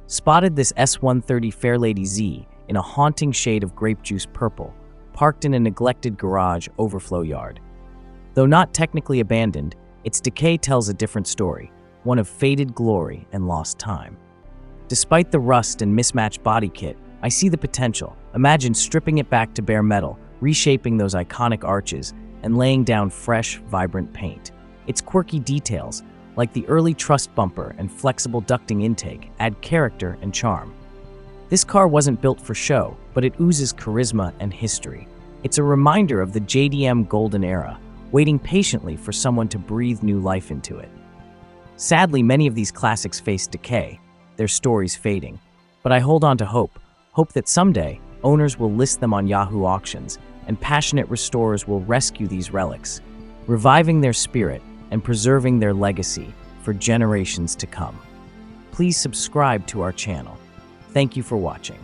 spotted this S130 Fairlady Z in a haunting shade of grape juice purple, parked in a neglected garage overflow yard. Though not technically abandoned, its decay tells a different story, one of faded glory and lost time. Despite the rust and mismatched body kit, I see the potential. Imagine stripping it back to bare metal, reshaping those iconic arches, and laying down fresh, vibrant paint. Its quirky details, like the early truss bumper and flexible ducting intake, add character and charm. This car wasn't built for show, but it oozes charisma and history. It's a reminder of the JDM golden era, waiting patiently for someone to breathe new life into it. Sadly, many of these classics face decay, their stories fading. But I hold on to hope that someday owners will list them on Yahoo auctions and passionate restorers will rescue these relics, reviving their spirit and preserving their legacy for generations to come. Please subscribe to our channel. Thank you for watching.